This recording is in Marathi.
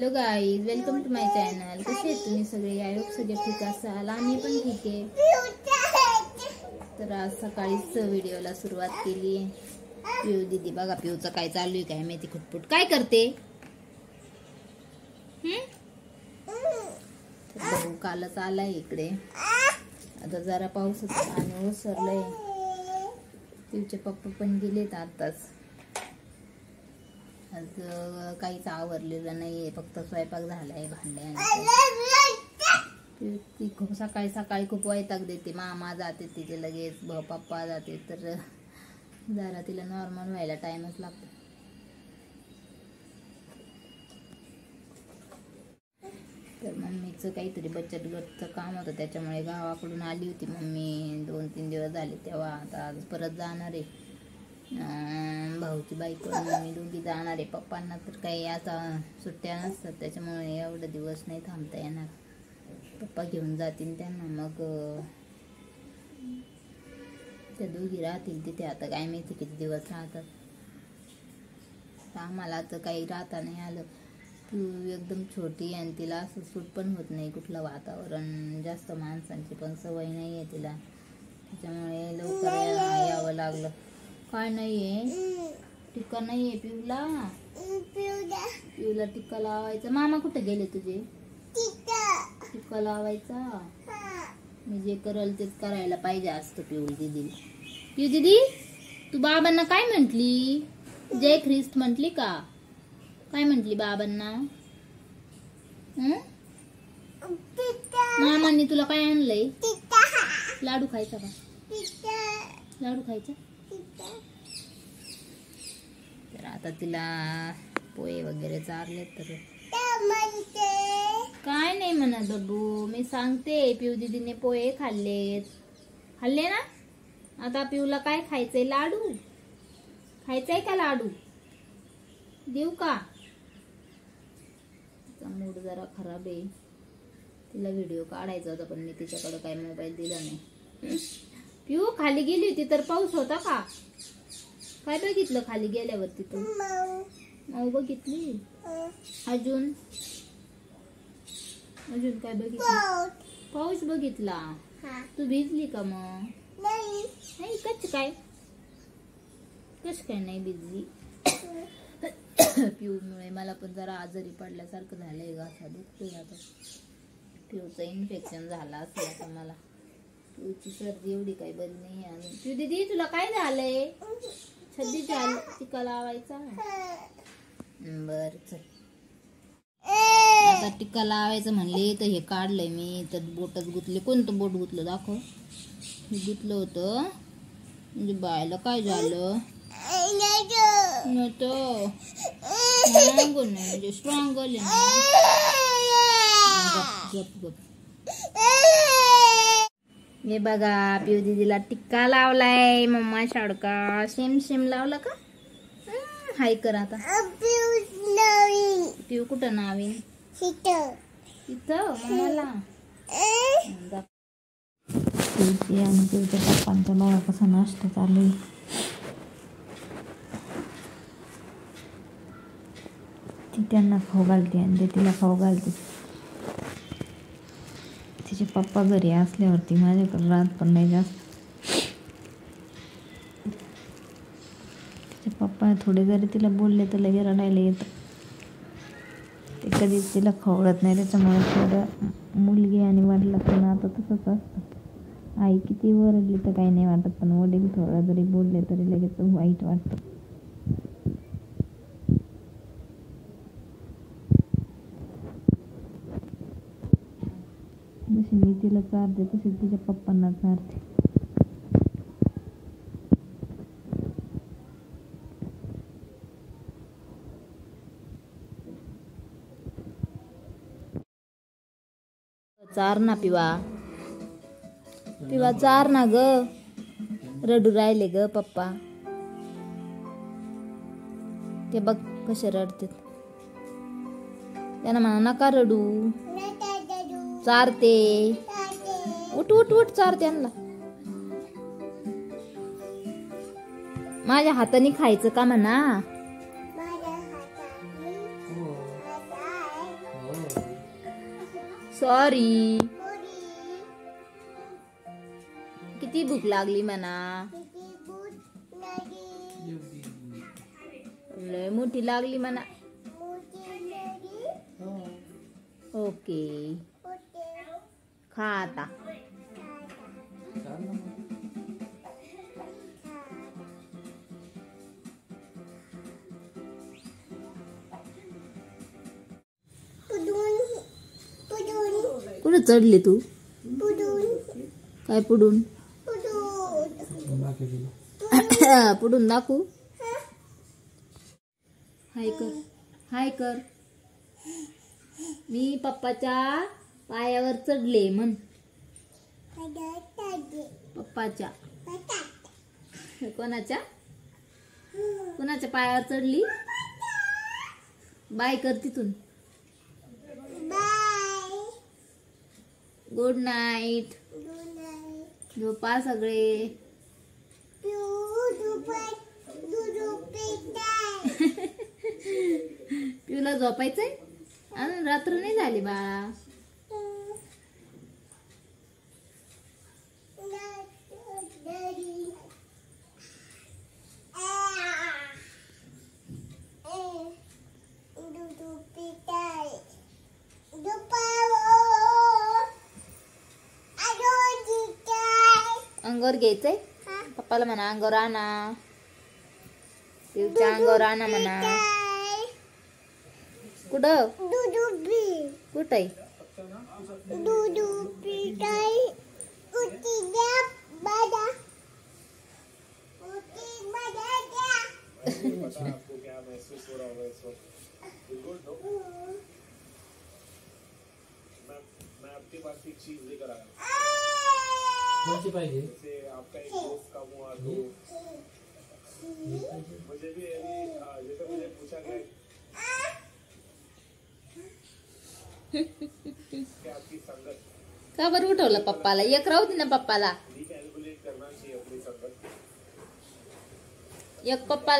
Hello guys, welcome to my channel. कसे आहेत तुम्ही सगळे? आय होप सगळे ठीक असाल. आम्ही पण ठीक आहे. तर आज सकाळीच व्हिडिओला सुरुवात केली आहे. पिऊ दीदी बघा, पिऊचं काय चालू आहे काय माहिती. खुटपुट काय करते? तर कालच आलाय इकडे. आता जरा पाऊसच आणि ओसरलंय. पिऊचे पप्पा पण गेलेत आताच. आज काहीच आवरलेलं नाहीये, फक्त स्वयंपाक झालाय, भांड्यांची. खूप सकाळी सकाळी खूप वैताग देते. मामा जाते तिथे लगेच, पप्पा जाते, तर जरा तिला नॉर्मल व्हायला टाइमच लागतो. तर मम्मीचं काहीतरी बचत गटचं काम होतं, त्याच्यामुळे गावाकडून आली होती मम्मी. 2-3 दिवस झाले तेव्हा. आता आज परत जाणार आहे. भाऊची बायको मी दोघी जाणार आहे. पप्पांना तर काही आता सुट्ट्या नसतात, त्याच्यामुळे एवढे दिवस नाही थांबता येणार. पप्पा घेऊन जातील त्यांना, मग त्या दोघी राहतील तिथे. आता काय माहिती किती दिवस राहतात. आम्हाला तर काही राहता नाही आलं. तू एकदम छोटी आणि तिला असं सूट पण होत नाही कुठलं वातावरण. जास्त माणसांची पण सवय नाही आहे तिला, त्याच्यामुळे लवकर यावं लागलं. काय नाहीये? टिक्का नाहीये पिऊला? पिऊला टिक्का लावायचा. मामा कुठे गेले तुझे? टिक्का लावायचा. मी जे करल तेच करायला पाहिजे असतं पिऊ दीदी. पिऊ दीदी, तू बाबांना काय म्हंटली? जय ख्रिस्त म्हंटली का? काय म्हंटली बाबांना? मामांनी तुला काय आणलंय? लाडू खायचा का? लाडू खायचा? तर आता तिला पोहे वगैरे चारले. तर काय नाही म्हणत बबू, मी सांगते. पिऊ दीदीने पोहे खाल्ले ना. आता पिऊला काय खायचंय? लाडू खायचंय का? लाडू देऊ का? तिचा मूड जरा खराब आहे. तिला व्हिडिओ काढायचा होता, पण मी तिच्याकडे काय मोबाईल दिला नाही. पिऊ खाली गेली होती तर पाऊस होता का? काय बघितलं खाली गेल्यावरती तू? माऊ बघितली. अजून काय बघितलं? पाऊस बघितला. तू भिजली का? मग नाही. कच काय नाही भिजली. पिऊमुळे मला पण जरा आजारी पडल्यासारखं झालंय. घासा दुखतोय आता. पिऊचं इन्फेक्शन झालं असेल आता मला. पिऊची सर्दी एवढी काही बरी नाही. आणि पिऊ दीदी, तुला काय झालंय? सर्दी झाली. टिक्का लावायचा. बर चल. आता टिक्का लावायचं म्हणले तर हे काढलंय मी, तर बोटच गुतले. कोणतं बोट गुतलं दाखव? हे गुतलं होतं. म्हणजे बायला काय झालं? म्हणजे स्ट्रॉंग आहे ना. हे बघा, पिऊ दीदीला टिक्का लावलाय. मम्मा शाडका शेम लावला का? हाय कर आता. पिऊ कुठं नावी? इथं मम्माला. पिऊची आणि पिऊच्या पप्पांचा बघा कसा नाश्ता चालू आहे. ती त्यांना खाऊ घालते आणि ते तिला खाऊ घालते. तिचे पप्पा घरी असल्यावरती माझ्याकडे राहत पण नाही जास्त. तिचे पप्पा थोडे जरी तिला बोलले तर लगे रडायला येतं. ते कधीच तिला खवळत नाही, त्याच्यामुळे थोडं मुलगी आणि वडिलांचं नातं तसंच असतं. आई किती ओरडली तर काही नाही वाटत, पण वडील थोडं जरी बोलले तरी लगेच वाईट वाटतं. जशी मी तिला चारते तशी तिच्या पप्पांना चारते. चार ना पिवा चार ना ग. रडू राहिले ग पप्पा. ते बघ कसे रडते. त्यांना म्हणा नका रडू. चारते. उठ चार त्यांना. माझ्या हाताने खायचं का म्हणा. सॉरी. किती भूक लागली म्हणा. लय मोठी लागली म्हणा. ओके खा आता. कुठे चढली तू. काय पुढून पुढून दाखवू. हाय कर हाय कर. मी पप्पाच्या पायावर चढले म्हण. पप्पाच्या. कोणाच्या कोणाच्या पायावर चढली. बाय कर तिथून. Good night. झोपा सगळे. पिऊला झोपायचंय. अजून रात्र नाही झाली बाळा. अंगावर घ्यायचंय. पप्पाला म्हणा अंगावर आणा. पिऊच्या अंगावर आणा म्हणा. कुठं कुठं मैं आपके पास एक चीज लेकर आया. कौन सी पाहिजे. आपका एक दोस्त का मुँह तो मुझे भी अभी जैसे मुझे पूछा गया कि आपकी संगत. का बरं उठवलं पप्पाला. एक राहू दे ना पप्पाला. कैलकुलेट करना चाहिए अपनी संगत. एक पप्पा